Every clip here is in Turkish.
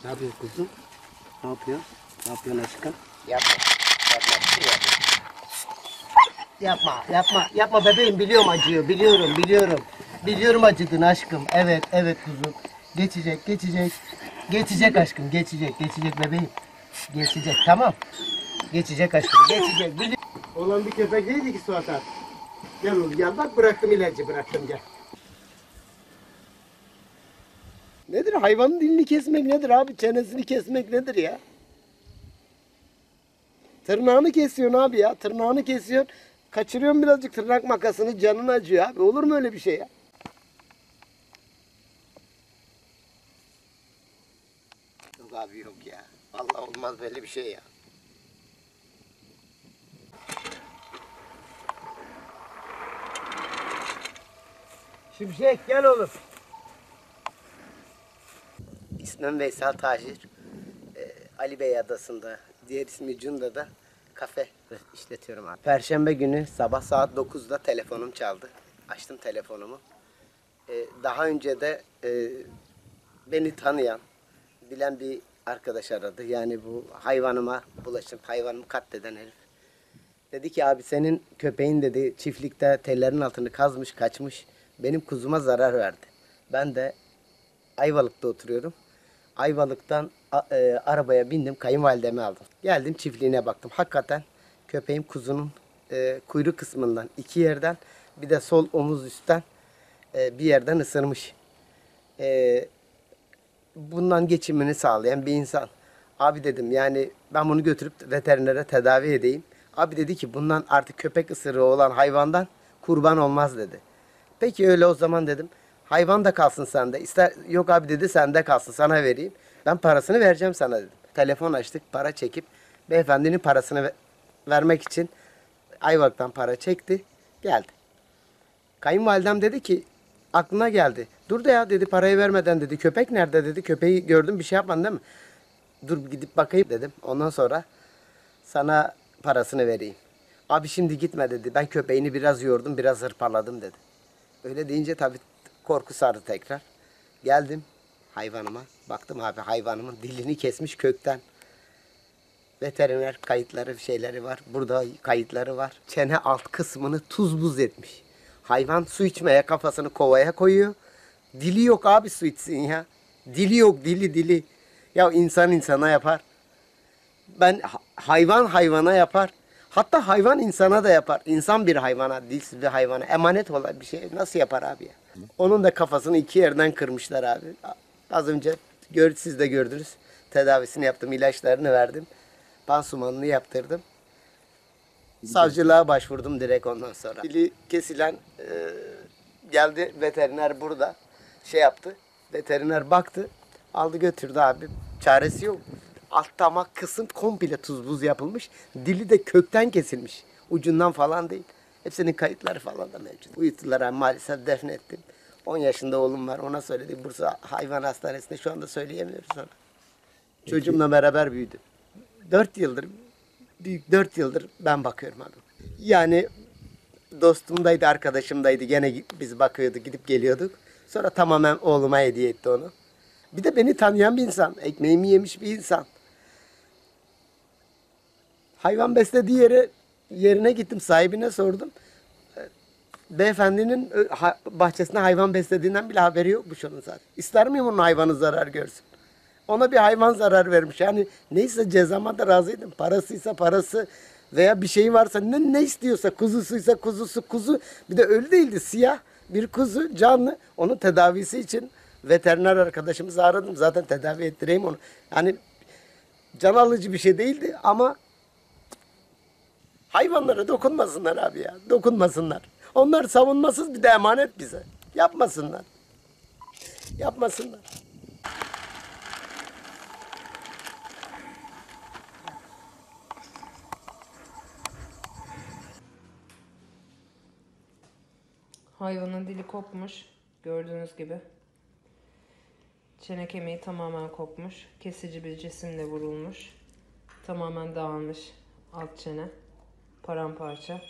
Ne yapıyorsun kuzum? Ne yapıyorsun? Ne yapıyorsun aşkım? Yapma. Yapma bebeğim, biliyorum acıyor, biliyorum. Biliyorum acıdın aşkım. Evet kuzum. Geçecek aşkım, geçecek bebeğim. Geçecek, tamam. Geçecek aşkım, geçecek. Olan bir köpek neydi ki Suat abi? Gel oğlum gel, bak bıraktım ilacı, gel. Nedir hayvanın dilini kesmek nedir abi? Çenesini kesmek nedir ya? Tırnağını kesiyorsun abi ya. Tırnağını kesiyorsun. Kaçırıyorsun birazcık tırnak makasını, canın acıyor abi. Olur mu öyle bir şey ya? Yok abi yok ya. Vallahi olmaz böyle bir şey ya. Şimşek gel oğlum. İsmim Veysel Tacir. Ali Bey Adası'nda, diğer ismi Cunda'da kafe işletiyorum abi. Perşembe günü sabah saat 9'da telefonum çaldı. Açtım telefonumu. Daha önce de beni tanıyan, bilen bir arkadaş aradı. Yani bu hayvanıma bulaşıp hayvanımı katleden herif. Dedi ki abi senin köpeğin dedi çiftlikte tellerin altını kazmış kaçmış. Benim kuzuma zarar verdi. Ben de Ayvalık'ta oturuyorum. Ayvalık'tan arabaya bindim, kayınvalidemi aldım. Geldim çiftliğine baktım. Hakikaten köpeğim kuzunun kuyruk kısmından iki yerden bir de sol omuz üstten bir yerden ısırmış. Bundan geçimini sağlayan bir insan. Abi dedim yani ben bunu götürüp veterinere tedavi edeyim. Abi dedi ki bundan artık köpek ısırığı olan hayvandan kurban olmaz dedi. Peki öyle o zaman dedim. Hayvan da kalsın sende. İster yok abi dedi sende kalsın sana vereyim. Ben parasını vereceğim sana dedim. Telefon açtık para çekip beyefendinin parasını vermek için Ayvalık'tan para çekti geldi. Kayınvalidem dedi ki aklına geldi. Dur da ya dedi parayı vermeden dedi köpek nerede dedi. Köpeği gördüm bir şey yapmadın değil mi? Dur gidip bakayım dedim. Ondan sonra sana parasını vereyim. Abi şimdi gitme dedi. Ben köpeğini biraz yordum biraz hırpaladım dedi. Öyle deyince tabii korku sardı tekrar. Geldim hayvanıma. Baktım abi hayvanımın dilini kesmiş kökten. Veteriner kayıtları şeyleri var. Burada kayıtları var. Çene alt kısmını tuz buz etmiş. Hayvan su içmeye kafasını kovaya koyuyor. Dili yok abi su içsin ya. Dili yok dili. Ya insan insana yapar. Ben hayvan hayvana yapar. Hatta hayvan insana da yapar. İnsan bir hayvana, dilsiz bir hayvana emanet olan bir şey nasıl yapar abi ya? Onun da kafasını iki yerden kırmışlar abi. Az önce siz de gördünüz. Tedavisini yaptım, ilaçlarını verdim. Pansumanını yaptırdım. Savcılığa başvurdum direkt ondan sonra. Dili kesilen geldi veteriner burada şey yaptı. Veteriner baktı, aldı götürdü abi. Çaresi yok. Alt damak kısım komple tuz buz yapılmış. Dili de kökten kesilmiş. Ucundan falan değil. Hepsinin kayıtları falan da mevcut. Uyuttular abi, maalesef defnettim. 10 yaşında oğlum var, ona söyledik. Bursa Hayvan Hastanesi'nde şu anda söyleyemiyoruz ona. Çocuğumla beraber büyüdü. 4 yıldır, büyük 4 yıldır ben bakıyorum abi. Yani dostumdaydı, arkadaşımdaydı. Gene biz bakıyorduk, gidip geliyorduk. Sonra tamamen oğluma hediye etti onu. Bir de beni tanıyan bir insan. Ekmeğimi yemiş bir insan. Hayvan beslediği yerine gittim. Sahibine sordum. Beyefendinin bahçesinde hayvan beslediğinden bile haberi yokmuş onun zaten. İster miyim onun hayvanı zarar görsün? Ona bir hayvan zarar vermiş. Yani neyse cezama da razıydım. Parasıysa parası veya bir şey varsa ne istiyorsa kuzusuysa kuzusu kuzu. Bir de ölü değildi, siyah bir kuzu canlı. Onun tedavisi için veteriner arkadaşımızı aradım. Zaten tedavi ettireyim onu. Yani can alıcı bir şey değildi ama hayvanlara dokunmasınlar abi ya. Dokunmasınlar. Onlar savunmasız bir de emanet bize. Yapmasınlar. Yapmasınlar. Hayvanın dili kopmuş. Gördüğünüz gibi. Çene kemiği tamamen kopmuş. Kesici bir cisimle vurulmuş. Tamamen dağılmış alt çene. Paramparça.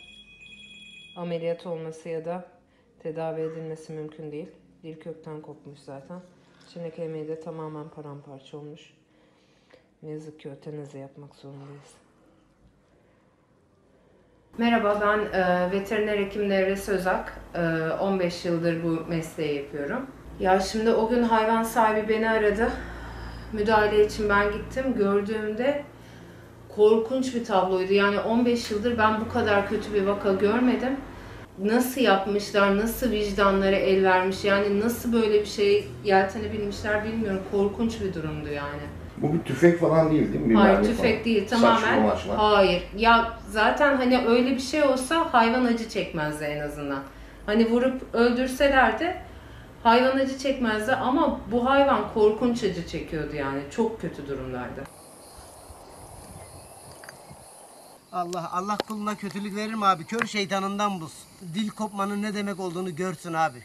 Ameliyat olması ya da tedavi edilmesi mümkün değil. Dil kökten kopmuş zaten. Çene kemiği de tamamen paramparça olmuş. Ne yazık ki ötenazi yapmak zorundayız. Merhaba, ben veteriner hekim Nevres Özak. 15 yıldır bu mesleği yapıyorum. Ya şimdi o gün hayvan sahibi beni aradı. Müdahale için ben gittim. Gördüğümde korkunç bir tabloydu. Yani 15 yıldır ben bu kadar kötü bir vaka görmedim. Nasıl yapmışlar, nasıl vicdanları el vermiş, yani nasıl böyle bir şey yeltenebilmişler bilmiyorum. Korkunç bir durumdu yani. Bu bir tüfek falan değil mi? Bir Hayır, mermi tüfek falan. değil, Saçma tamamen. maçma. Hayır. Ya zaten hani öyle bir şey olsa hayvan acı çekmezdi en azından. Hani vurup öldürselerdi hayvan acı çekmezdi ama bu hayvan korkunç acı çekiyordu yani. Çok kötü durumdaydı. Allah kuluna kötülük verir mi abi? Kör şeytanından bulsun. Dil kopmanın ne demek olduğunu görsün abi.